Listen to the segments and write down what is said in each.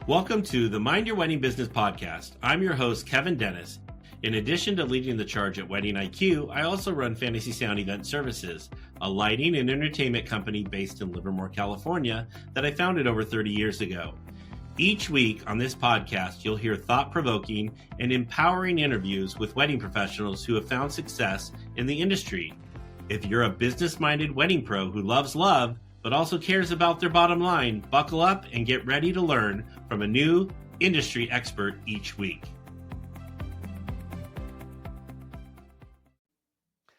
Welcome to the Mind Your Wedding Business podcast. I'm your host, Kevin Dennis. In addition to leading the charge at Wedding IQ, I also run Fantasy Sound Event Services, a lighting and entertainment company based in Livermore, California, that I founded over 30 years ago. Each week on this podcast, you'll hear thought-provoking and empowering interviews with wedding professionals who have found success in the industry. If you're a business-minded wedding pro who loves love, but also cares about their bottom line, buckle up and get ready to learn from a new industry expert each week.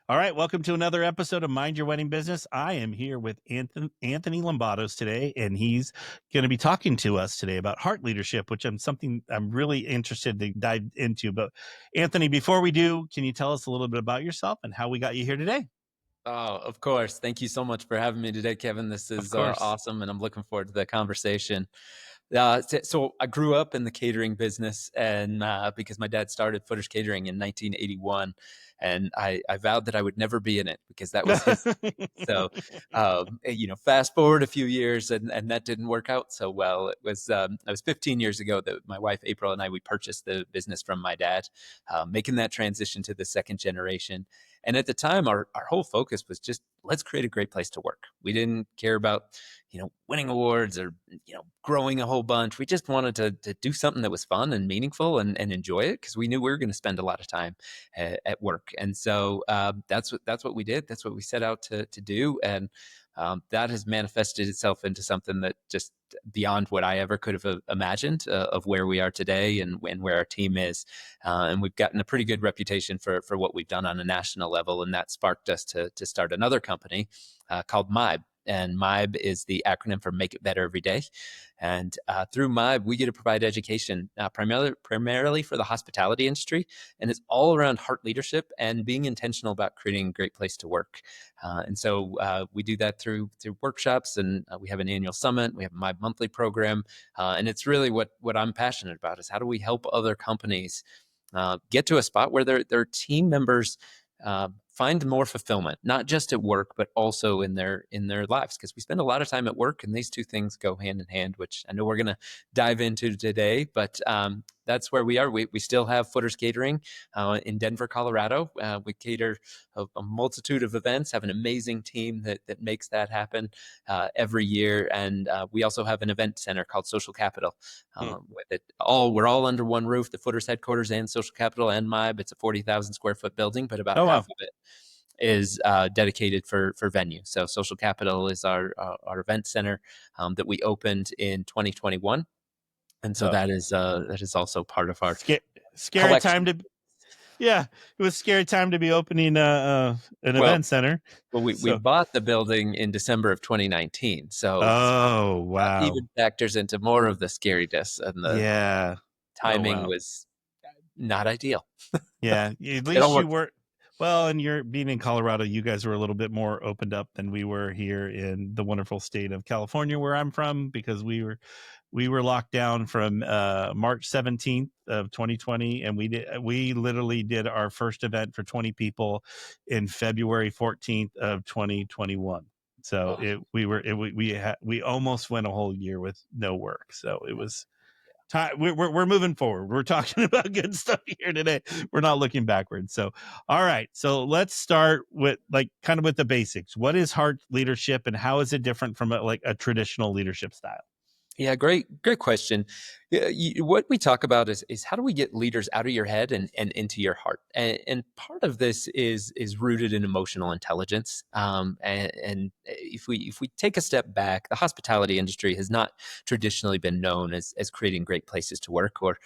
All right, welcome to another episode of Mind Your Wedding Business. I am here with Anthony Lambatos today, and he's going to be talking to us today about heart leadership, which I'm really interested to dive into. But Anthony, before we do, can you tell us a little bit about yourself and how we got you here today? Oh, of course. Thank you so much for having me today, Kevin. This is awesome, and I'm looking forward to the conversation. So I grew up in the catering business, and because my dad started Footers Catering in 1981, and I vowed that I would never be in it because that was his. So, fast forward a few years, and that didn't work out so well. It was 15 years ago that my wife April and we purchased the business from my dad, making that transition to the second generation. And at the time, our whole focus was just, let's create a great place to work. We didn't care about, winning awards or, growing a whole bunch. We just wanted to do something that was fun and meaningful and enjoy it, because we knew we were going to spend a lot of time at work. And so that's what we did. That's what we set out to do. And that has manifested itself into something that just beyond what I ever could have imagined of where we are today and where our team is. And we've gotten a pretty good reputation for what we've done on a national level. And that sparked us to start another company called MIBE. And MIBE is the acronym for Make It Better Every Day. And through MIBE, we get to provide education primarily for the hospitality industry. And it's all around heart leadership and being intentional about creating a great place to work. And so we do that through workshops, and we have an annual summit. We have a MIBE monthly program. And it's really what I'm passionate about, is how do we help other companies get to a spot where their team members find more fulfillment, not just at work, but also in their lives. Because we spend a lot of time at work, and these two things go hand in hand, which I know we're going to dive into today. But that's where we are. We still have Footers Catering in Denver, Colorado. We cater a multitude of events, have an amazing team that makes that happen every year. And we also have an event center called Social Capital. We're all under one roof, the Footers headquarters and Social Capital and MIBE. It's a 40,000 square foot building, but about half of it is dedicated for venue. So Social Capital is our event center that we opened in 2021. And so that is also part of our scary time to. Yeah, it was a scary time to be opening an event center. Well, we bought the building in December of 2019. So wow, even factors into more of the scariness, and the timing was not ideal. Yeah, at least you were. Well, and you're being in Colorado, you guys were a little bit more opened up than we were here in the wonderful state of California, where I'm from, because we were locked down from March 17th of 2020, and we literally did our first event for 20 people in February 14th of 2021. So we almost went a whole year with no work. So it was time. We're moving forward. We're talking about good stuff here today. We're not looking backwards. So, all right. So let's start with kind of with the basics. What is heart leadership, and how is it different from a traditional leadership style? Yeah, great question. What we talk about is how do we get leaders out of your head and into your heart? And part of this is rooted in emotional intelligence. And if we take a step back, the hospitality industry has not traditionally been known as creating great places to work, or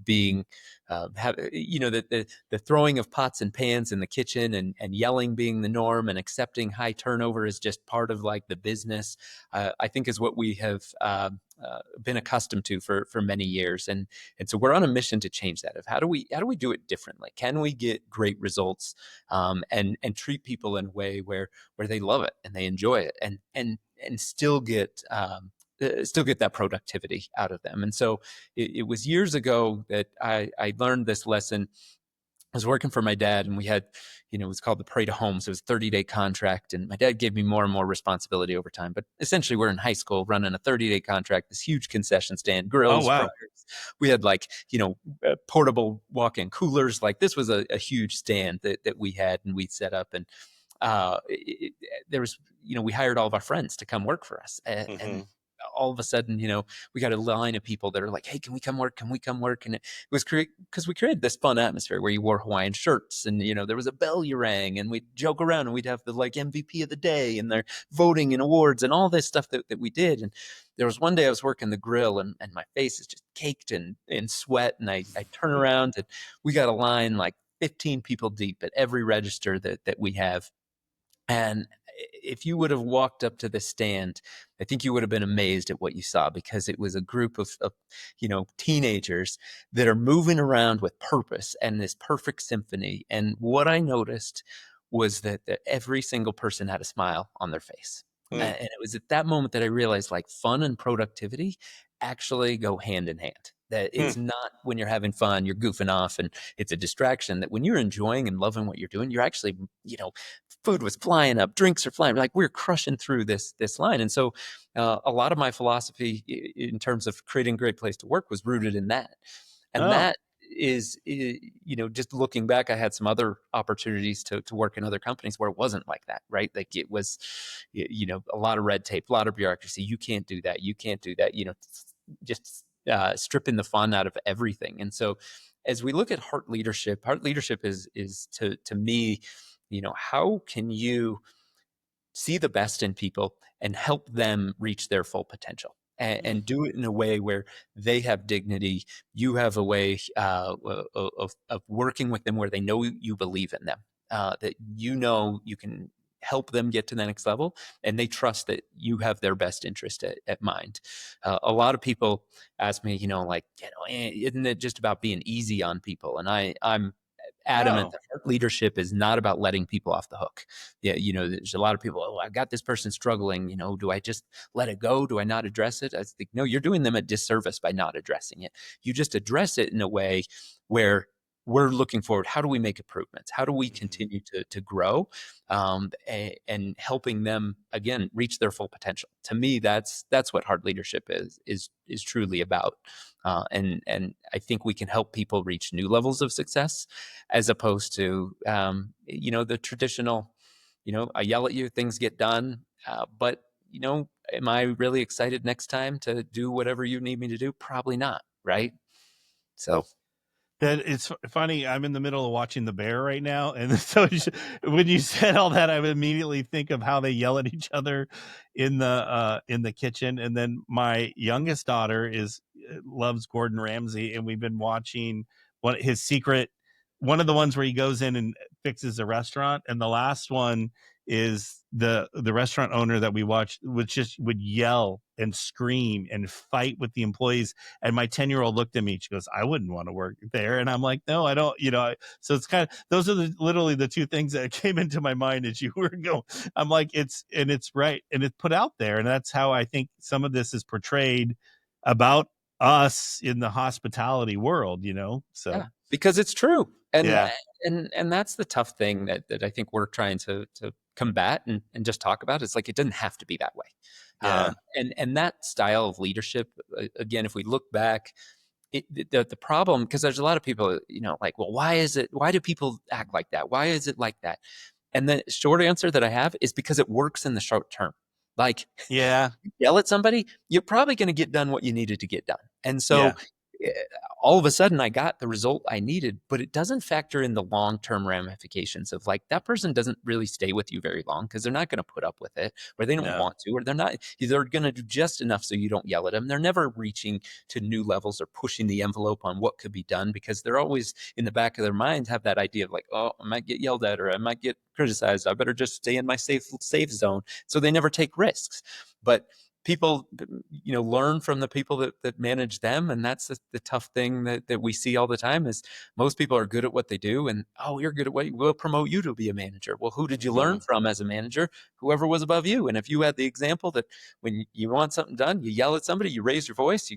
being the throwing of pots and pans in the kitchen and yelling being the norm, and accepting high turnover is just part of the business. I think is what we have been accustomed to for many years, and so we're on a mission to change that. Of how do we do it differently? Can we get great results and treat people in a way where they love it and they enjoy it, and still get that productivity out of them? And so it was years ago that I learned this lesson was working for my dad, and we had, it was called the Parade of Homes. It was a 30-day contract, and my dad gave me more and more responsibility over time. But essentially, we're in high school running a 30-day contract, this huge concession stand, Oh, grills, wow. fryers. We had like, portable walk-in coolers. Like this was a huge stand that we had and we set up. And there was, we hired all of our friends to come work for us. And all of a sudden, we got a line of people that are like, hey, can we come work? Can we come work? And it was because we created this fun atmosphere where you wore Hawaiian shirts and, there was a bell you rang and we'd joke around and we'd have the like MVP of the day and they're voting and awards and all this stuff that we did. And there was one day I was working the grill and my face is just caked in sweat. And I turn around and we got a line like 15 people deep at every register that we have. And if you would have walked up to the stand, I think you would have been amazed at what you saw, because it was a group of teenagers that are moving around with purpose and this perfect symphony. And what I noticed was that every single person had a smile on their face. And it was at that moment that I realized like fun and productivity actually go hand in hand. That it's not when you're having fun, you're goofing off and it's a distraction. That when you're enjoying and loving what you're doing, you're actually, food was flying up, drinks are flying, like we're crushing through this line. And so a lot of my philosophy in terms of creating a great place to work was rooted in that. And Oh, that is, just looking back, I had some other opportunities to work in other companies where it wasn't like that, right? Like it was, a lot of red tape, a lot of bureaucracy. You can't do that. You can't do that, just stripping the fun out of everything. And so as we look at heart leadership is to me, how can you see the best in people and help them reach their full potential, and do it in a way where they have dignity. You have a way of working with them where they know you believe in them, that you can help them get to the next level, and they trust that you have their best interest at mind. A lot of people ask me, isn't it just about being easy on people? And I'm adamant oh, that heart leadership is not about letting people off the hook. Yeah, there's a lot of people, oh, I got this person struggling, do I just let it go? Do I not address it? I think, no, you're doing them a disservice by not addressing it. You just address it in a way where we're looking forward. How do we make improvements? How do we continue to grow, and helping them again reach their full potential? To me, that's what heart leadership is truly about. And I think we can help people reach new levels of success, as opposed to the traditional, I yell at you, things get done, but am I really excited next time to do whatever you need me to do? Probably not, right? So that it's funny. I'm in the middle of watching The Bear right now, and so when you said all that, I would immediately think of how they yell at each other in the kitchen. And then my youngest daughter loves Gordon Ramsay, and we've been watching one of the ones where he goes in and fixes a restaurant, and the last one is the restaurant owner that we watched would yell and scream and fight with the employees. And my 10-year-old looked at me, she goes, I wouldn't want to work there. And I'm like, no, I don't, so it's those are literally the two things that came into my mind as you were going. I'm like, it's right. And it's put out there. And that's how I think some of this is portrayed about us in the hospitality world, so yeah, because it's true. And yeah. and that's the tough thing that I think we're trying to combat and just talk about. It's like it doesn't have to be that way. Yeah. And that style of leadership, again, if we look back, the problem, because there's a lot of people, like, well, why do people act like that? Why is it like that? And the short answer that I have is because it works in the short term. Like, Yeah. yell at somebody, you're probably going to get done what you needed to get done. And so Yeah. eh, all of a sudden I got the result I needed, but it doesn't factor in the long-term ramifications of like that person doesn't really stay with you very long because they're not going to put up with it, or they don't No. want to, or they're going to do just enough so you don't yell at them. They're never reaching to new levels or pushing the envelope on what could be done, because they're always in the back of their minds have that idea of like, oh, I might get yelled at or I might get criticized. I better just stay in my safe zone. So they never take risks. But people, learn from the people that manage them. And that's the tough thing that we see all the time is most people are good at what they do. And, oh, you're good at what we'll promote you to be a manager. Well, who did you learn from as a manager? Whoever was above you. And if you had the example that when you want something done, you yell at somebody, you raise your voice,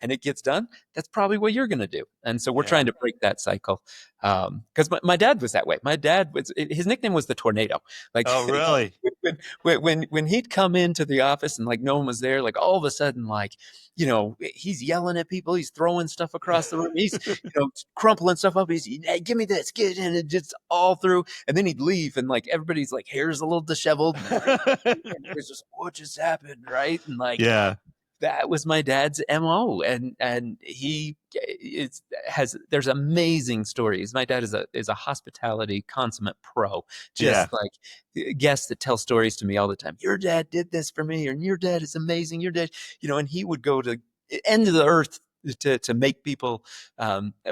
and it gets done, that's probably what you're going to do. And so we're trying to break that cycle. Because my dad was that way. My dad his nickname was the Tornado. Like, oh, really? when he'd come into the office and like no one was there, like all of a sudden, like, he's yelling at people, he's throwing stuff across the room, he's crumpling stuff up, he's, hey, give me this, get in, and just all through, and then he'd leave, and like everybody's like hair's a little disheveled, and it's just what just happened, right? And like, yeah. That was my dad's MO, and there's amazing stories. My dad is a hospitality consummate pro, just like guests that tell stories to me all the time. Your dad did this for me, and your dad is amazing. Your dad, and he would go to end of the earth to make people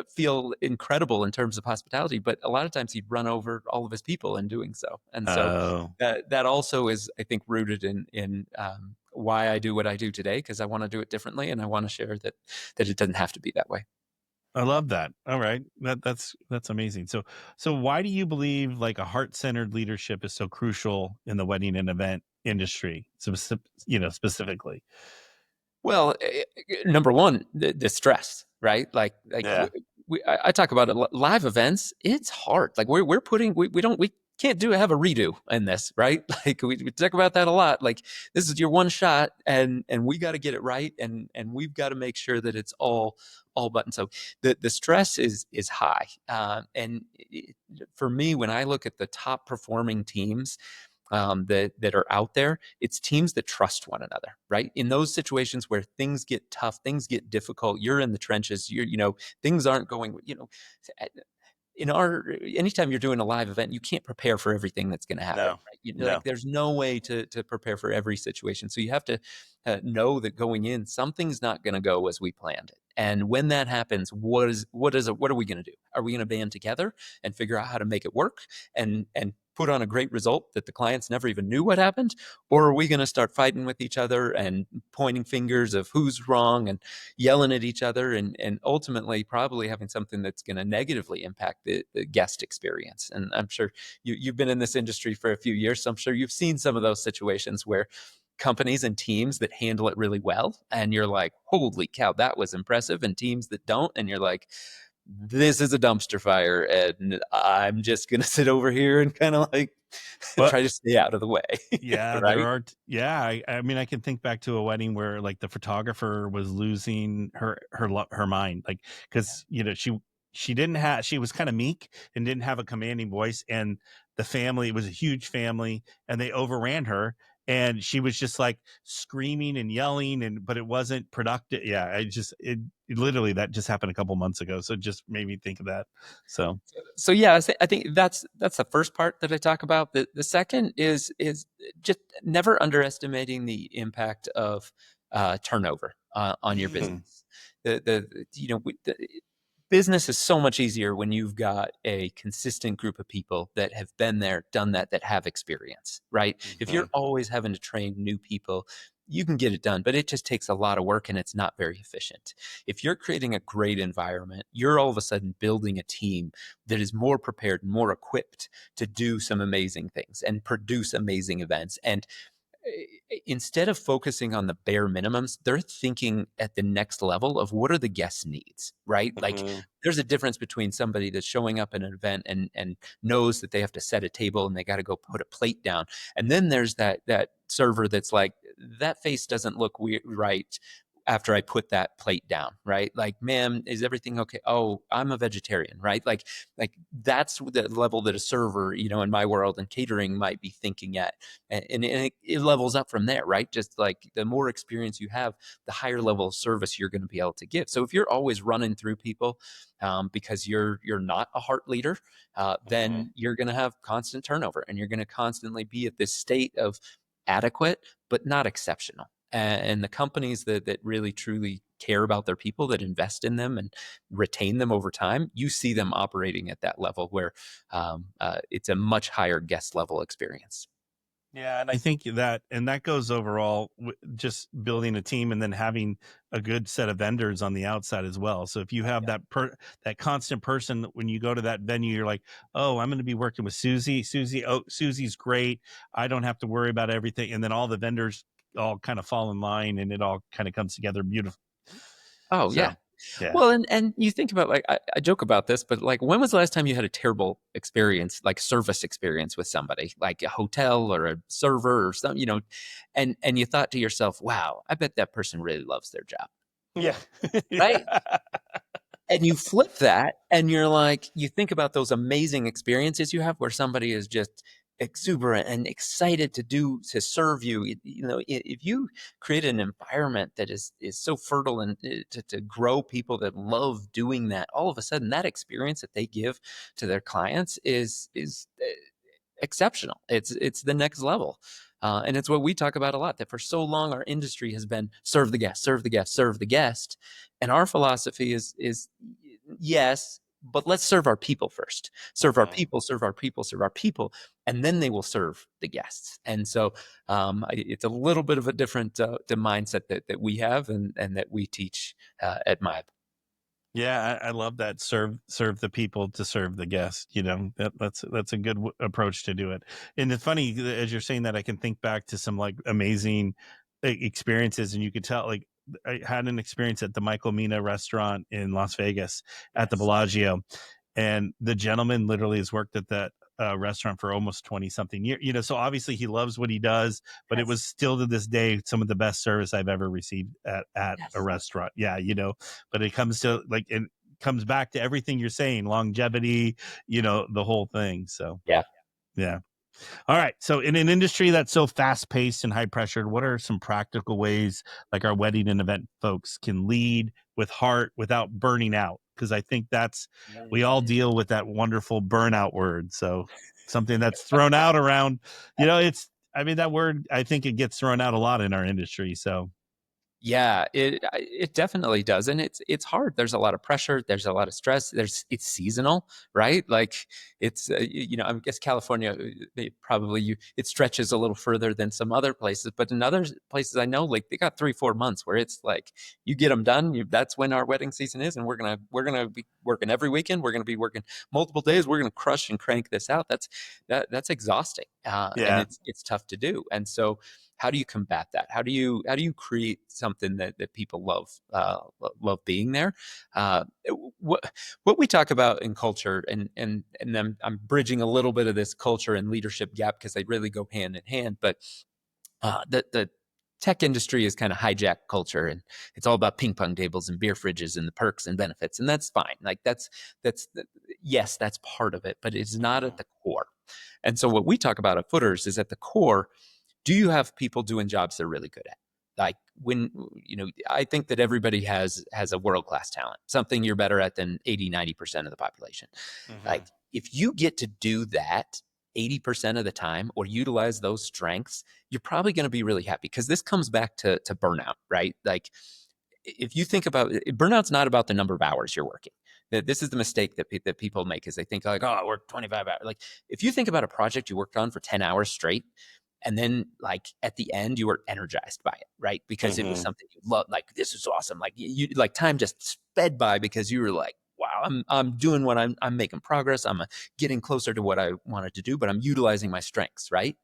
feel incredible in terms of hospitality, but a lot of times he'd run over all of his people in doing so. And so that also is, I think, rooted in why I do what I do today, because I want to do it differently, and I want to share that it doesn't have to be that way. I love that. All right. That's amazing. So why do you believe like a heart-centered leadership is so crucial in the wedding and event industry, specifically? Well, number one, the stress, right? Like yeah. I talk about it, live events. It's hard. Like we can't have a redo in this, right? Like we talk about that a lot. Like this is your one shot, and we got to get it right, and we've got to make sure that it's all button. So the stress is high, for me, when I look at the top performing teams that are out there, it's teams that trust one another, right? In those situations where things get tough, things get difficult, you're in the trenches, things aren't going, anytime you're doing a live event, you can't prepare for everything that's going to happen. No. Right? Like there's no way to prepare for every situation. So you have to know that going in, something's not going to go as we planned it. And when that happens, what are we going to do? Are we going to band together and figure out how to make it work and put on a great result that the clients never even knew what happened? Or are we going to start fighting with each other and pointing fingers of who's wrong and yelling at each other and ultimately probably having something that's going to negatively impact the guest experience? And I'm sure you've been in this industry for a few years, so I'm sure you've seen some of those situations where companies and teams that handle it really well, and you're like, holy cow, that was impressive, and teams that don't, and you're like, this is a dumpster fire, and I'm just going to sit over here and kind of like try to stay out of the way. Yeah, right? there are. I mean, I can think back to a wedding where like the photographer was losing her mind, like because she was kind of meek and didn't have a commanding voice, and the family, it was a huge family, and they overran her. And she was just like screaming and yelling, but it wasn't productive. Yeah, it literally, that just happened a couple months ago. So it just made me think of that. So yeah, I think that's the first part that I talk about. The second is just never underestimating the impact of turnover on your business. Business is so much easier when you've got a consistent group of people that have been there, done that have experience, right? If you're always having to train new people, you can get it done, but it just takes a lot of work and it's not very efficient. If you're creating a great environment, you're all of a sudden building a team that is more prepared, more equipped to do some amazing things and produce amazing events. And instead of focusing on the bare minimums, they're thinking at the next level of what are the guests' needs, right? Like there's a difference between somebody that's showing up at an event and knows that they have to set a table and they got to go put a plate down. And then there's that server that's like, that face doesn't look right after I put that plate down, right? Like, ma'am, is everything okay? Oh, I'm a vegetarian, right? Like that's the level that a server, in my world and catering might be thinking at. And it levels up from there, right? Just like the more experience you have, the higher level of service you're going to be able to give. So if you're always running through people because you're not a heart leader, then you're going to have constant turnover and you're going to constantly be at this state of adequate, but not exceptional. And the companies that really truly care about their people, that invest in them and retain them over time, you see them operating at that level where it's a much higher guest level experience. Yeah, and I think that goes overall, just building a team and then having a good set of vendors on the outside as well. So if you have that constant person when you go to that venue, you're like, oh, I'm going to be working with Susie. Oh, Susie's great. I don't have to worry about everything. And then all the vendors all kind of fall in line, and it all kind of comes together beautiful. Oh So, yeah. yeah. Well, and you think about, like, I joke about this, but like, when was the last time you had a terrible experience, like service experience with somebody, like a hotel or a server or something, and you thought to yourself, wow, I bet that person really loves their job, Yeah. right? Yeah. And you flip that and you're like, you think about those amazing experiences you have where somebody is just exuberant and excited to serve you. If you create an environment that is so fertile and to grow people that love doing that, all of a sudden that experience that they give to their clients is exceptional. It's the next level. And it's what we talk about a lot, that for so long our industry has been serve the guest, serve the guest, serve the guest. And our philosophy is yes, but let's serve our people first. Serve our people, serve our people, serve our people, and then they will serve the guests. And so it's a little bit of a different the mindset that we have and that we teach at MIBE. Yeah, I love that. Serve the people to serve the guest. That's a good approach to do it. And it's funny as you're saying that, I can think back to some like amazing experiences, and you could tell like I had an experience at the Michael Mina restaurant in Las Vegas at the Yes. Bellagio, and the gentleman literally has worked at that restaurant for almost 20 something years. So obviously he loves what he does, but it Yes. was still to this day some of the best service I've ever received at a Yes. restaurant. Yeah, but it comes to like, it comes back to everything you're saying, longevity, the whole thing. So Yeah. yeah. All right. So, in an industry that's so fast paced and high pressured, what are some practical ways like our wedding and event folks can lead with heart without burning out? Because I think we all deal with that wonderful burnout word. So, something that's thrown out around, that word, I think it gets thrown out a lot in our industry. So, Yeah, it definitely does, and it's hard. There's a lot of pressure. There's a lot of stress. It's seasonal, right? Like it's I guess California, it stretches a little further than some other places, but in other places I know, like they got 3-4 months where it's like you get them done. That's when our wedding season is, and we're gonna be working every weekend. We're gonna be working multiple days. We're gonna crush and crank this out. That's exhausting, and yeah. it's tough to do, and so how do you combat that? How do you create something that people love being there? What we talk about in culture, and I'm bridging a little bit of this culture and leadership gap because they really go hand in hand. But the tech industry has kind of hijacked culture, and it's all about ping pong tables and beer fridges and the perks and benefits, and that's fine. Like that's yes, that's part of it, but it's not at the core. And so what we talk about at Footers is at the core, do you have people doing jobs they're really good at? Like when, I think that everybody has a world-class talent, something you're better at than 80-90% of the population. Mm-hmm. Like if you get to do that 80% of the time or utilize those strengths, you're probably going to be really happy, because this comes back to burnout, right? Like if you think about it, burnout's not about the number of hours you're working. This is the mistake that people make, is they think like, oh, I work 25 hours. Like if you think about a project you worked on for 10 hours straight, and then like at the end you were energized by it, right? Because it was Mm-hmm. something you loved. Like this is awesome. Like you like time just sped by because you were like, wow, I'm doing what I'm making progress. I'm getting closer to what I wanted to do, but I'm utilizing my strengths, right?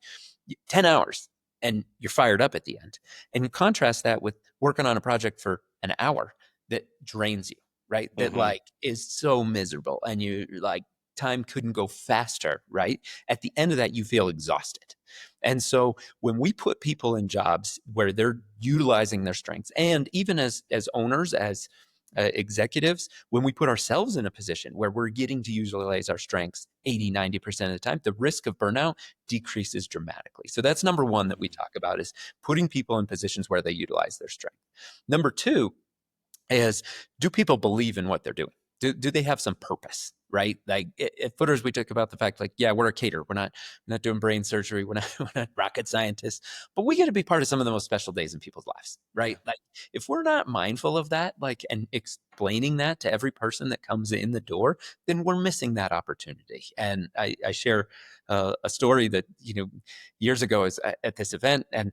10 hours and you're fired up at the end. And you contrast that with working on a project for an hour that drains you, right? That Mm-hmm. like is so miserable, and you like time couldn't go faster, right? At the end of that, you feel exhausted. And so when we put people in jobs where they're utilizing their strengths, and even as owners, as executives, when we put ourselves in a position where we're getting to utilize our strengths 80-90% of the time, the risk of burnout decreases dramatically. So that's number one that we talk about, is putting people in positions where they utilize their strength. Number two is, do people believe in what they're doing? Do they have some purpose? right? Like at Footers, we talk about the fact, like, yeah, we're a caterer. We're not doing brain surgery. We're not rocket scientists, but we get to be part of some of the most special days in people's lives, right? Like if we're not mindful of that, like, and explaining that to every person that comes in the door, then we're missing that opportunity. And I share a story that, years ago is at this event, and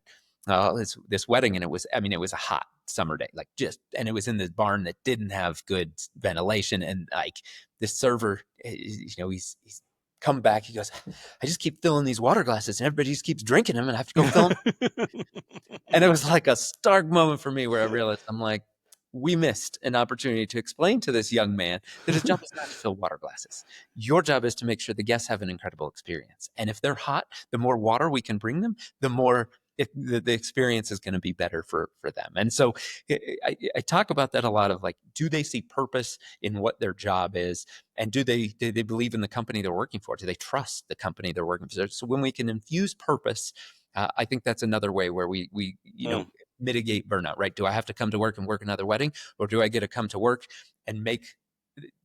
this wedding, and it was a hot summer day, like and it was in this barn that didn't have good ventilation, and like this server, he's come back, he goes, I just keep filling these water glasses and everybody just keeps drinking them and I have to go fill them. And it was like a stark moment for me where I realized, I'm like, we missed an opportunity to explain to this young man that his job is not to fill water glasses. Your job is to make sure the guests have an incredible experience. And if they're hot, the more water we can bring them, the more the experience is going to be better for them. And so I talk about that a lot of, like, do they see purpose in what their job is? And do they believe in the company they're working for? Do they trust the company they're working for? So when we can infuse purpose, I think that's another way where we mitigate burnout, right? Do I have to come to work and work another wedding, or do I get to come to work and make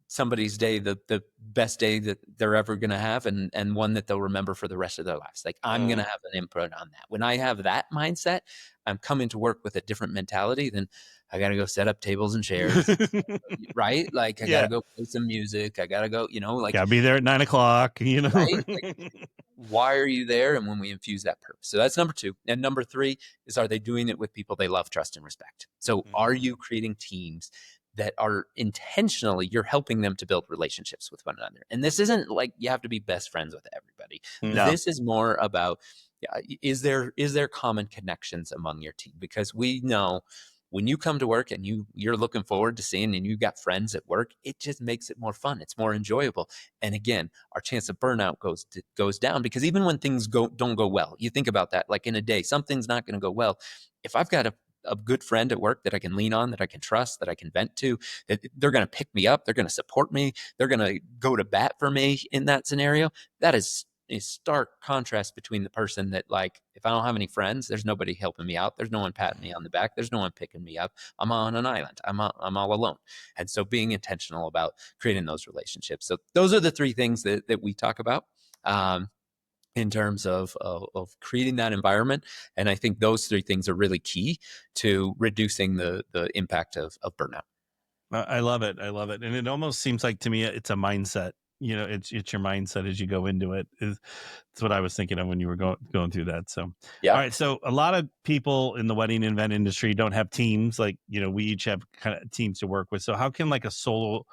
somebody's day the best day that they're ever going to have, and one that they'll remember for the rest of their lives? Like, I'm going to have an input on that. When I have that mindset, I'm coming to work with a different mentality than I got to go set up tables and chairs, right? Like I got to go play some music. I got to go, like, gotta be there at 9 o'clock, right? Like, why are you there? And when we infuse that purpose. So that's number 2. And number 3 is, are they doing it with people they love, trust, and respect? So are you creating teams that are intentionally, you're helping them to build relationships with one another? And this isn't like you have to be best friends with everybody. No. This is more about, is there common connections among your team? Because we know when you come to work and you're looking forward to seeing, and you got friends at work, it just makes it more fun. It's more enjoyable. And again, our chance of burnout goes down, because even when things don't go well, you think about that, like in a day, something's not going to go well. If I've got a good friend at work that I can lean on, that I can trust, that I can vent to, that they're going to pick me up, they're going to support me, they're going to go to bat for me in that scenario, that is a stark contrast between the person that, like, if I don't have any friends, there's nobody helping me out, there's no one patting me on the back, there's no one picking me up, I'm on an island, I'm all alone. And so being intentional about creating those relationships. So those are the 3 things that we talk about in terms of creating that environment. And I think those 3 things are really key to reducing the impact of burnout. I love it. I love it. And it almost seems like, to me, it's a mindset. It's your mindset as you go into it. It's what I was thinking of when you were going through that. So, yeah. All right. So a lot of people in the wedding event industry don't have teams. Like, we each have kind of teams to work with. So how can, like, a solo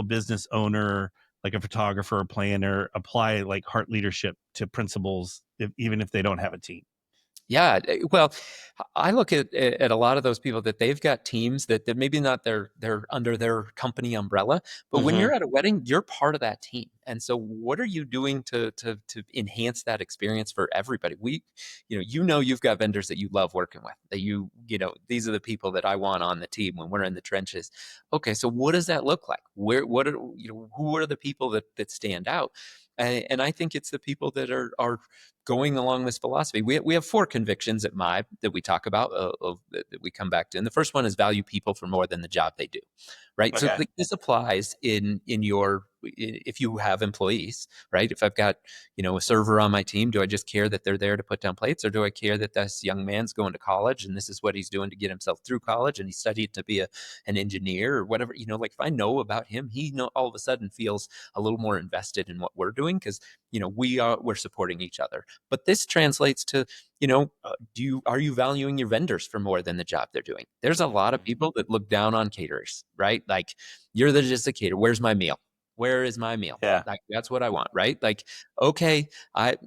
business owner, like a photographer or planner, apply, like, heart leadership to principles, even if they don't have a team? Yeah, well, I look at a lot of those people that they've got teams that maybe not they're under their company umbrella, but when you're at a wedding, you're part of that team. And so what are you doing to enhance that experience for everybody? You've got vendors that you love working with, that these are the people that I want on the team when we're in the trenches. Okay, so what does that look like? Who are the people that stand out? And I think it's the people that are going along this philosophy. We have 4 convictions at MIBE that we talk about, that we come back to. And the first one is value people for more than the job they do, right? Okay. So this applies if you have employees, right? If I've got, a server on my team, do I just care that they're there to put down plates, or do I care that this young man's going to college and this is what he's doing to get himself through college, and he studied to be an engineer or whatever? Like, if I know about him, all of a sudden feels a little more invested in what we're doing, because we're supporting each other. But this translates to, are you valuing your vendors for more than the job they're doing? There's a lot of people that look down on caterers, right? Like, you're just a caterer. Where's my meal? Where is my meal? Yeah. Like, that's what I want, right? Like, okay,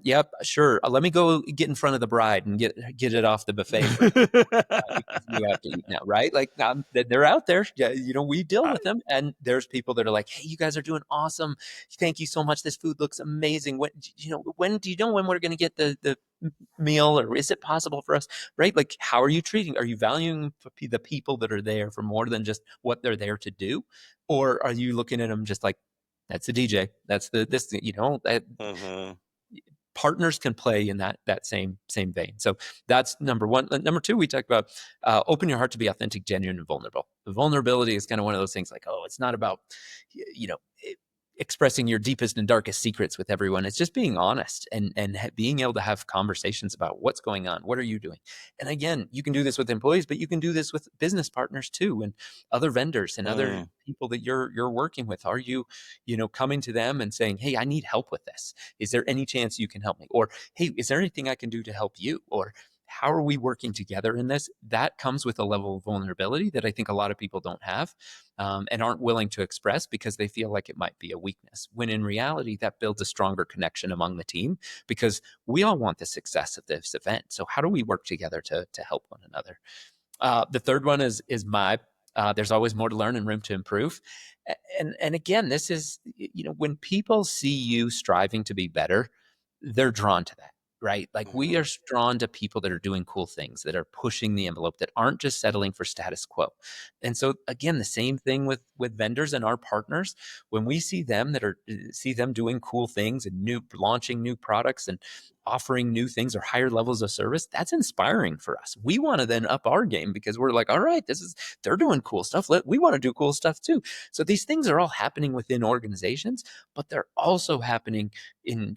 yep, sure. Let me go get in front of the bride and get it off the buffet for because you have to eat now, right? Like, they're out there. Yeah, we deal with them, and there's people that are like, hey, you guys are doing awesome. Thank you so much. This food looks amazing. When do you know when we're going to get the meal, or is it possible for us, right? Like, how are you treating? Are you valuing the people that are there for more than just what they're there to do, or are you looking at them just like, that's the DJ, that's this, partners can play in that same vein. So that's number 1. Number 2, we talk about open your heart to be authentic, genuine, and vulnerable. The vulnerability is kind of one of those things, like, oh, it's not about, expressing your deepest and darkest secrets with everyone. It's just being honest and being able to have conversations about what's going on. What are you doing? And again, you can do this with employees, but you can do this with business partners too, and other vendors and other people that you're working with. Are you, coming to them and saying, hey, I need help with this. Is there any chance you can help me? Or, hey, is there anything I can do to help you? Or how are we working together in this? That comes with a level of vulnerability that I think a lot of people don't have, and aren't willing to express because they feel like it might be a weakness. When in reality, that builds a stronger connection among the team because we all want the success of this event. So how do we work together to help one another? The third one is MIBE. There's always more to learn and room to improve. And again, this is, when people see you striving to be better, they're drawn to that, right? Like we are drawn to people that are doing cool things, that are pushing the envelope, that aren't just settling for status quo. And so again, the same thing with vendors and our partners. When we see them doing cool things and launching new products and offering new things or higher levels of service, that's inspiring for us. We want to then up our game because we're like, all right, they're doing cool stuff. We want to do cool stuff too. So these things are all happening within organizations, but they're also happening in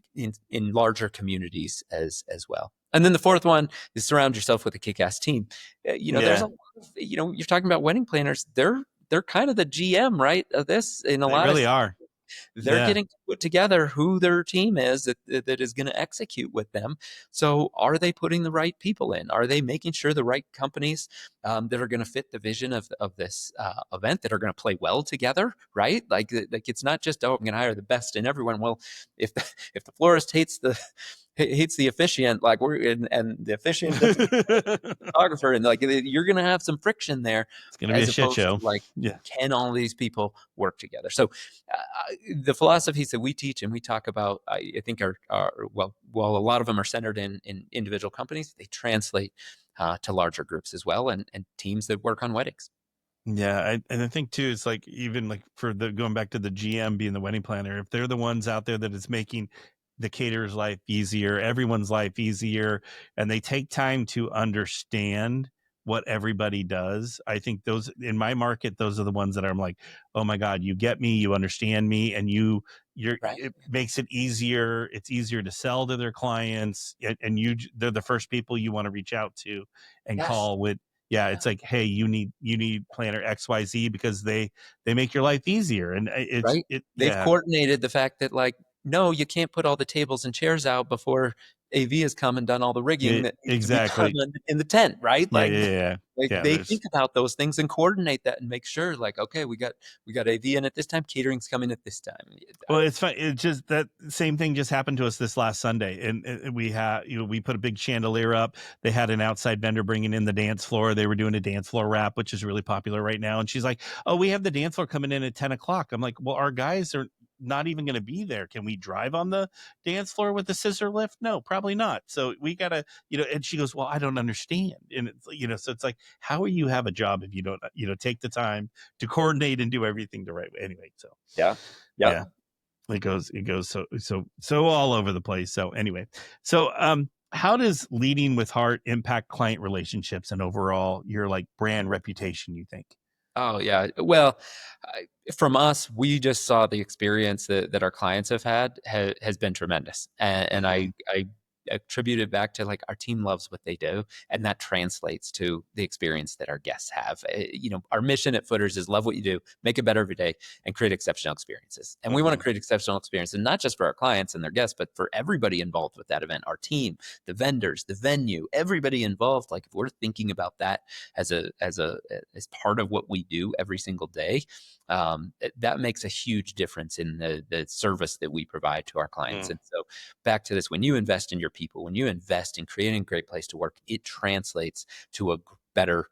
larger communities as well. And then the fourth one is surround yourself with a kick-ass team. There's a lot of, you're talking about wedding planners. They're kind of the GM, right, of this in a they lot really of are. they're getting to put together who their team is that is going to execute with them. So are they putting the right people in? Are they making sure the right companies that are going to fit the vision of this event, that are going to play well together, right? Like it's not just, oh, I'm going to hire the best in everyone. Well, if the florist hates the officiant, like and the officiant doesn't photographer, and like you're going to have some friction there. It's going to be a As shit opposed show. to like, Yeah. can all these people work together? So the philosophies that we teach and we talk about, I think are well, while a lot of them are centered in individual companies, they translate to larger groups as well, and teams that work on weddings. Yeah, and I think too, it's like even like for the going back to the GM being the wedding planner, if they're the ones out there that is making the caterer's life easier, everyone's life easier, and they take time to understand what everybody does, I think those in my market, those are the ones that I'm like, oh my God, you get me, you understand me, and Right. it makes it easier. It's easier to sell to their clients, and they're the first people you want to reach out to and Yes. call with. Yeah, it's like, hey, you need planner XYZ because they make your life easier, and Right. They've yeah, coordinated the fact that like, no, you can't put all the tables and chairs out before AV has come and done all the rigging that needs to be done exactly. in the tent, right? Yeah, yeah, yeah, Like yeah. they think about those things and coordinate that and make sure like, okay, we got AV in at this time, catering's coming at this time. Well, it's fine. It's just that same thing just happened to us this last Sunday, and we had we put a big chandelier up. They had an outside vendor bringing in the dance floor. They were doing a dance floor wrap, which is really popular right now. And she's like, "Oh, we have the dance floor coming in at 10 o'clock." I'm like, "Well, our guys are not even going to be there. Can we drive on the dance floor with the scissor lift? No, probably not. So we gotta, And she goes, "Well, I don't understand." And it's, so it's like, how will you have a job if you don't, take the time to coordinate and do everything the right way? Anyway, so Yeah. Yep. yeah. It goes so all over the place. So anyway, so how does leading with heart impact client relationships and overall your like brand reputation, you think? Oh yeah. Well, from us, we just saw the experience that our clients have had has been tremendous, and I attribute it back to like our team loves what they do, and that translates to the experience that our guests have. Our mission at Footers is love what you do, make it better every day, and create exceptional experiences. And we want to create exceptional experiences, not just for our clients and their guests, but for everybody involved with that event, our team, the vendors, the venue, everybody involved. Like if we're thinking about that as part of what we do every single day, that makes a huge difference in the service that we provide to our clients. And so back to this, when you invest in your people, when you invest in creating a great place to work, it translates to a better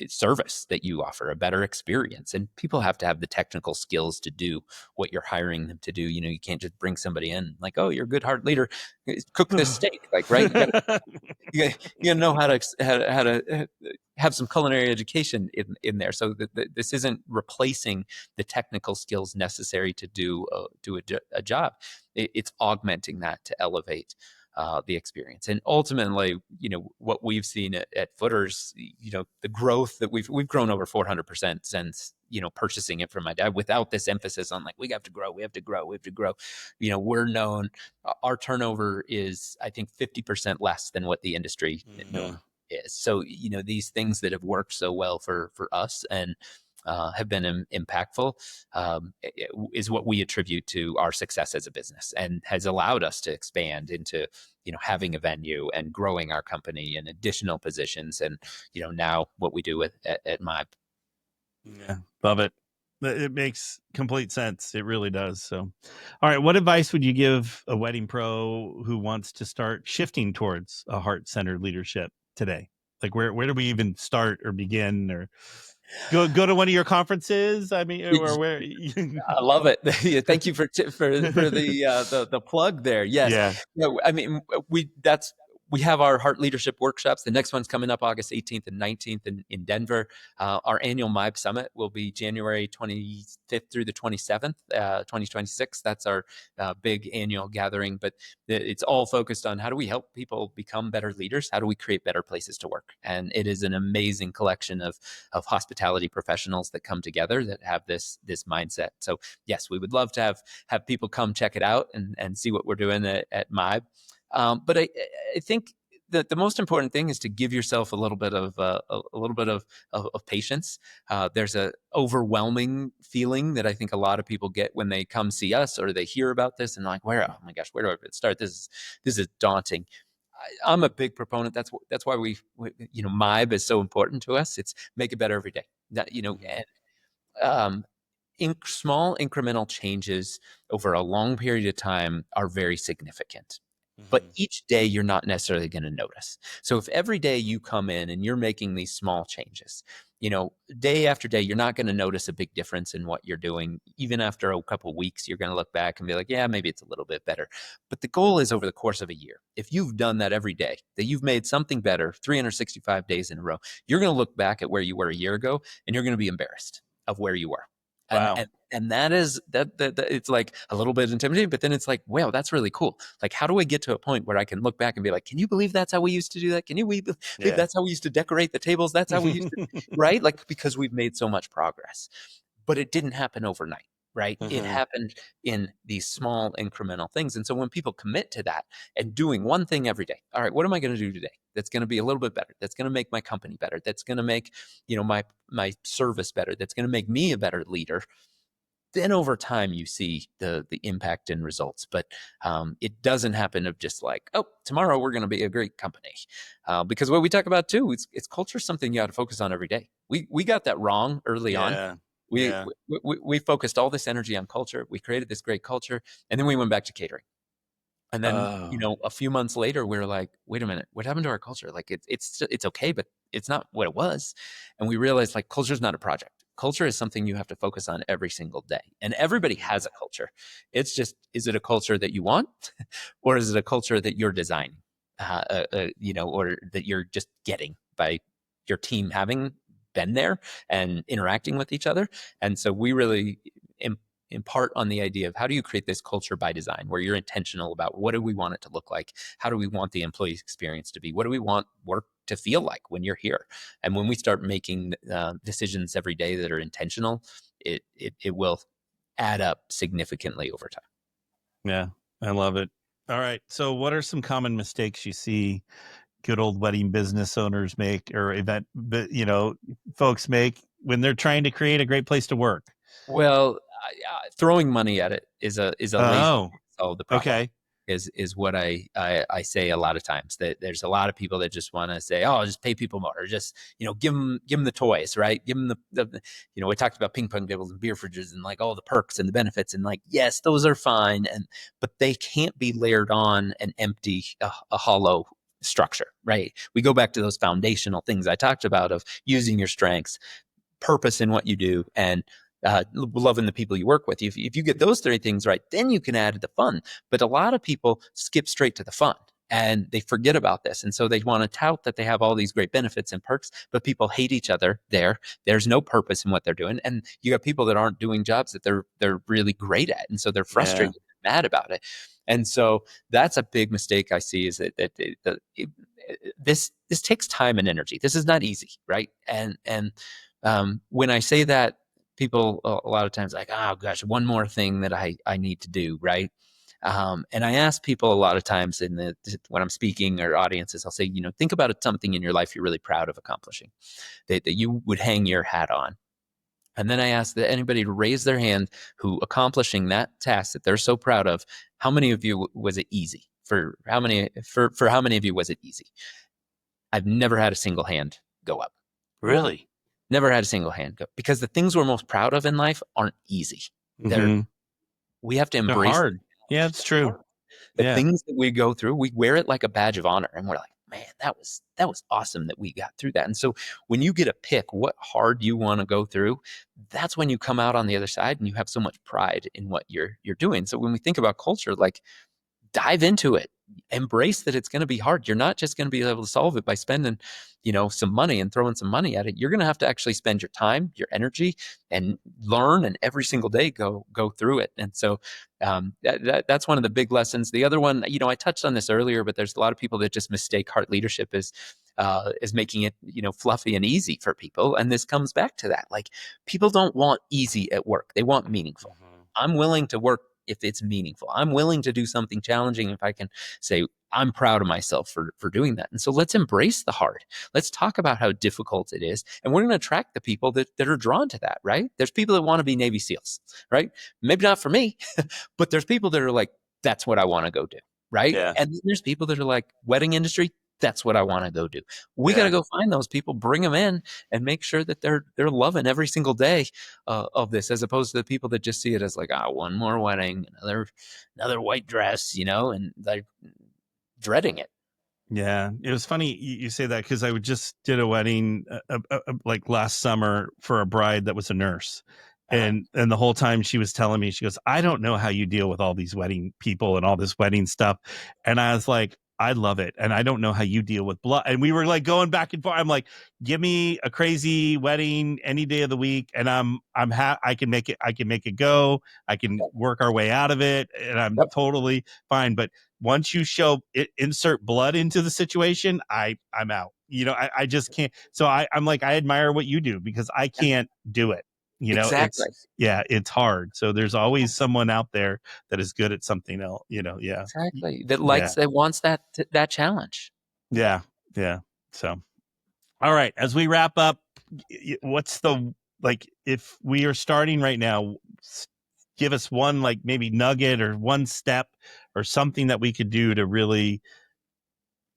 service that you offer, a better experience. And people have to have the technical skills to do what you're hiring them to do. You can't just bring somebody in like, oh, you're a good heart leader, cook this steak, like, right? You know how to have some culinary education in there. So this isn't replacing the technical skills necessary to do a job. It's augmenting that to elevate the experience. And ultimately, what we've seen at Footers, the growth that we've grown over 400% since purchasing it from my dad without this emphasis on like, we have to grow, we have to grow, we have to grow. We're known, our turnover is, I think, 50% less than what the industry norm is. So, these things that have worked so well for us and have been impactful is what we attribute to our success as a business, and has allowed us to expand into, having a venue and growing our company in additional positions. And, now what we do at MIBE. Yeah, love it. It makes complete sense. It really does. So, all right, what advice would you give a wedding pro who wants to start shifting towards a heart-centered leadership today? Like, where do we even start or begin, or go to one of your conferences? I mean, or where? I love it. Thank you for the plug there. Yes. Yeah. I mean, we have our Heart Leadership workshops. The next one's coming up August 18th and 19th in Denver. Our annual MIBE Summit will be January 25th through the 27th, 2026. That's our big annual gathering. But it's all focused on how do we help people become better leaders? How do we create better places to work? And it is an amazing collection of hospitality professionals that come together that have this mindset. So yes, we would love to have people come check it out and see what we're doing at MIBE. But I think that the most important thing is to give yourself a little bit of patience. There's a overwhelming feeling that I think a lot of people get when they come see us or they hear about this and like, oh my gosh, where do I start? This is daunting. I'm a big proponent. That's why we MIBE is so important to us. It's make it better every day. And small incremental changes over a long period of time are very significant. But each day you're not necessarily going to notice. So if every day you come in and you're making these small changes, day after day, you're not going to notice a big difference in what you're doing. Even after a couple of weeks, you're going to look back and be like, yeah, maybe it's a little bit better. But the goal is over the course of a year. If you've done that every day, that you've made something better 365 days in a row, you're going to look back at where you were a year ago and you're going to be embarrassed of where you were. Wow. And that is that it's like a little bit intimidating, but then it's like, wow, that's really cool. Like, how do I get to a point where I can look back and be like, can you believe that's how we used to do that? Can you believe that's how we used to decorate the tables? That's how we used to, right? Like, because we've made so much progress, but it didn't happen overnight, right? It happened in these small incremental things. And so when people commit to that and doing one thing every day, all right, what am I going to do today that's going to be a little bit better, that's going to make my company better, that's going to make my service better, that's going to make me a better leader, then over time you see the impact and results. But it doesn't happen of just like, oh, tomorrow we're going to be a great company, because what we talk about too, it's culture, something you got to focus on every day. We got that wrong early on. We focused all this energy on culture. We created this great culture, and then we went back to catering. And then, a few months later, we were like, wait a minute, what happened to our culture? Like, it's okay, but it's not what it was. And we realized, like, culture is not a project. Culture is something you have to focus on every single day. And everybody has a culture. It's just, is it a culture that you want, or is it a culture that you're designing, or that you're just getting by your team having been there and interacting with each other? And so we really impart on the idea of how do you create this culture by design, where you're intentional about what do we want it to look like? How do we want the employee experience to be? What do we want work to feel like when you're here? And when we start making decisions every day that are intentional, it will add up significantly over time. Yeah, I love it. All right. So what are some common mistakes you see good old wedding business owners make, or event, folks make when they're trying to create a great place to work? Well, throwing money at it is a lazy way to solve the problem. Okay. Is what I say a lot of times. That there's a lot of people that just want to say, oh, just pay people more, or just give them the toys, right? Give them the we talked about ping pong tables and beer fridges and like all the perks and the benefits, and like, yes, those are fine, but they can't be layered on and empty a hollow structure, right? We go back to those foundational things I talked about of using your strengths, purpose in what you do, and loving the people you work with. If you get those three things right, then you can add the fun. But a lot of people skip straight to the fun and they forget about this. And so they want to tout that they have all these great benefits and perks, but people hate each other there. There's no purpose in what they're doing. And you got people that aren't doing jobs that they're really great at. And so they're frustrated and mad about it. And so that's a big mistake I see, is that this takes time and energy. This is not easy, right? And when I say that, people a lot of times like, oh gosh, one more thing that I need to do, right? And I ask people a lot of times when I'm speaking or audiences, I'll say, think about something in your life you're really proud of accomplishing that you would hang your hat on. And then I ask that anybody to raise their hand who accomplishing that task that they're so proud of, how many of you was it easy? For how many of you was it easy? I've never had a single hand go up. Really? Never had a single hand go, because the things we're most proud of in life aren't easy. We have to embrace. They're hard. Yeah, it's true. The things that we go through, we wear it like a badge of honor, and we're like, man, that was awesome that we got through that. And so when you get to pick what hard you want to go through, that's when you come out on the other side and you have so much pride in what you're doing. So when we think about culture, like, dive into it, embrace that it's going to be hard. You're not just going to be able to solve it by spending, some money and throwing some money at it. You're going to have to actually spend your time, your energy, and learn, and every single day go through it. And so that's one of the big lessons. The other one, I touched on this earlier, but there's a lot of people that just mistake heart leadership as making it, fluffy and easy for people. And this comes back to that. Like, people don't want easy at work. They want meaningful. I'm willing to work if it's meaningful. I'm willing to do something challenging if I can say I'm proud of myself for doing that. And so let's embrace the hard. Let's talk about how difficult it is. And we're going to attract the people that are drawn to that, right? There's people that want to be Navy SEALs, right? Maybe not for me, but there's people that are like, that's what I want to go do, right? Yeah. And then there's people that are like, wedding industry, that's what I want to go do. We got to go find those people, bring them in, and make sure that they're loving every single day of this, as opposed to the people that just see it as like, one more wedding, another white dress, and they're dreading it. Yeah, it was funny you say that, because I just did a wedding like last summer for a bride that was a nurse. And the whole time she was telling me, she goes, I don't know how you deal with all these wedding people and all this wedding stuff. And I was like, I love it. And I don't know how you deal with blood. And we were like going back and forth. I'm like, give me a crazy wedding any day of the week, and I can make it go. I can work our way out of it, and I'm totally fine. But once you insert blood into the situation, I'm out. I just can't. So I'm like, I admire what you do, because I can't do it. Exactly. It's hard. So there's always someone out there that is good at something else, Exactly. That wants that challenge. Yeah. So, all right, as we wrap up, what's if we are starting right now, give us one, like, maybe nugget or one step or something that we could do to really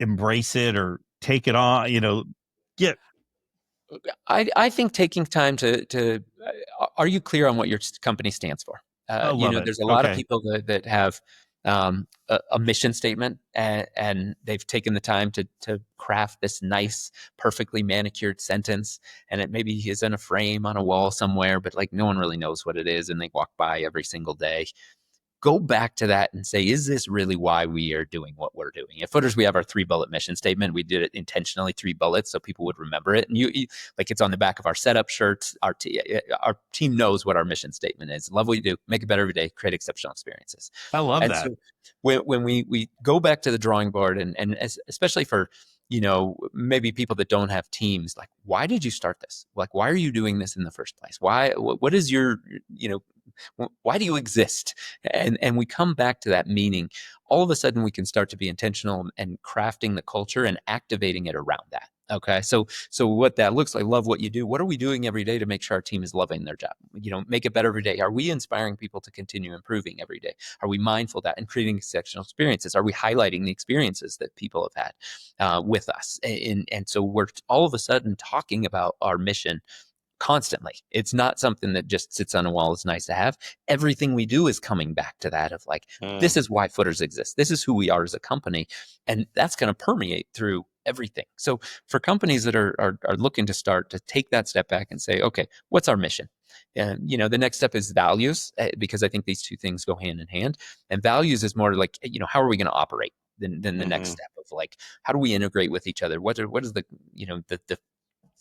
embrace it or take it on, I think taking time to are you clear on what your company stands for? There's a lot of people that have a mission statement, and they've taken the time to craft this nice, perfectly manicured sentence, and it maybe is in a frame on a wall somewhere, but like no one really knows what it is, and they walk by every single day. Go back to that and say, is this really why we are doing what we're doing? At Footers, we have our 3-bullet mission statement. We did it intentionally 3 bullets so people would remember it. And you like, it's on the back of our setup shirts. Our team knows what our mission statement is. Love what you do. Make it better every day. Create exceptional experiences. I love that. So when we go back to the drawing board, and especially for, maybe people that don't have teams, like, why did you start this? Like, why are you doing this in the first place? What is your, why do you exist? And we come back to that meaning. All of a sudden we can start to be intentional and crafting the culture and activating it around that. Okay. So what that looks like, love what you do. What are we doing every day to make sure our team is loving their job? Make it better every day. Are we inspiring people to continue improving every day? Are we mindful of that and creating exceptional experiences? Are we highlighting the experiences that people have had with us? And so we're all of a sudden talking about our mission constantly. It's not something that just sits on a wall. It's nice to have. Everything we do is coming back to that of like, this is why Footers exists. This is who we are as a company. And that's going to permeate through everything. So for companies that are looking to start to take that step back and say, okay, what's our mission? And, the next step is values, because I think these two things go hand in hand. And values is more like, how are we going to operate than the next step of like, how do we integrate with each other? What is the, the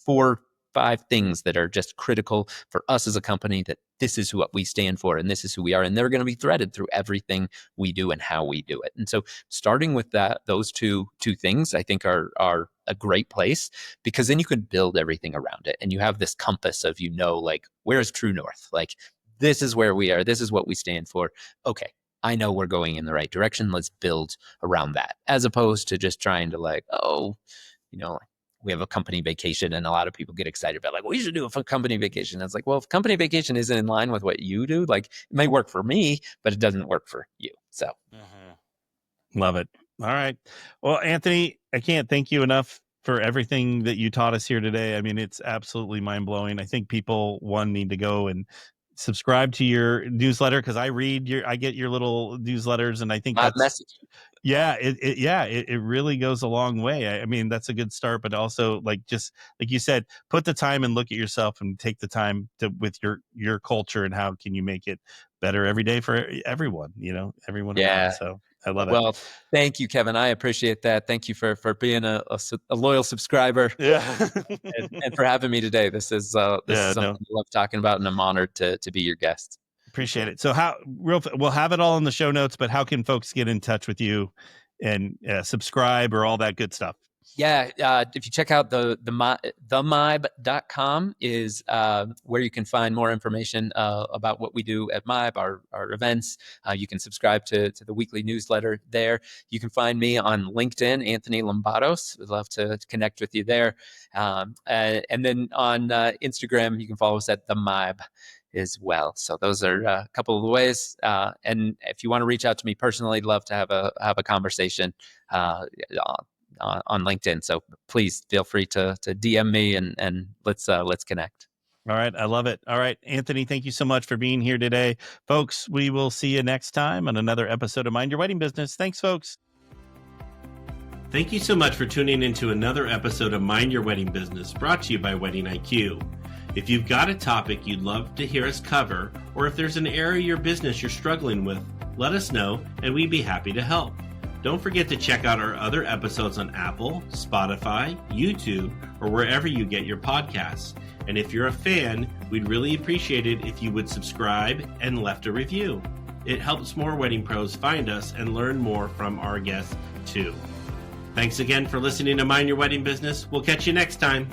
4 5 things that are just critical for us as a company, that this is what we stand for and this is who we are. And they're going to be threaded through everything we do and how we do it. And so starting with those two things, I think are a great place, because then you can build everything around it. And you have this compass of, like, where's true north? Like, this is where we are. This is what we stand for. Okay, I know we're going in the right direction. Let's build around that, as opposed to just trying to we have a company vacation, and a lot of people get excited about, like, we should do a company vacation. That's like, well, if company vacation isn't in line with what you do, like, it may work for me, but it doesn't work for you. So Love it. All right. Well, Anthony, I can't thank you enough for everything that you taught us here today. I mean, it's absolutely mind blowing. I think people need to go and subscribe to your newsletter, because I get your little newsletters, and I think that's message. Yeah, it really goes a long way. I mean, that's a good start, but also, just like you said, put the time and look at yourself and take the time with your culture, and how can you make it better every day for everyone, everyone around. So I love it. Well, thank you, Kevin. I appreciate that. Thank you for being a loyal subscriber. Yeah. and for having me today. This is something I love talking about, and I'm honored to be your guest. Appreciate it. So we'll have it all in the show notes, but how can folks get in touch with you and subscribe or all that good stuff? Yeah. If you check out the MIBE.com is where you can find more information about what we do at MIBE, our events. You can subscribe to the weekly newsletter there. You can find me on LinkedIn, Anthony Lambatos. We'd love to connect with you there. And then on Instagram, you can follow us at the MIBE as well. So those are a couple of the ways. And if you want to reach out to me personally, I'd love to have a conversation on LinkedIn. So please feel free to DM me and let's connect. All right. I love it. All right, Anthony, thank you so much for being here today. Folks, we will see you next time on another episode of Mind Your Wedding Business. Thanks, folks. Thank you so much for tuning into another episode of Mind Your Wedding Business, brought to you by Wedding IQ. If you've got a topic you'd love to hear us cover, or if there's an area of your business you're struggling with, let us know and we'd be happy to help. Don't forget to check out our other episodes on Apple, Spotify, YouTube, or wherever you get your podcasts. And if you're a fan, we'd really appreciate it if you would subscribe and left a review. It helps more wedding pros find us and learn more from our guests too. Thanks again for listening to Mind Your Wedding Business. We'll catch you next time.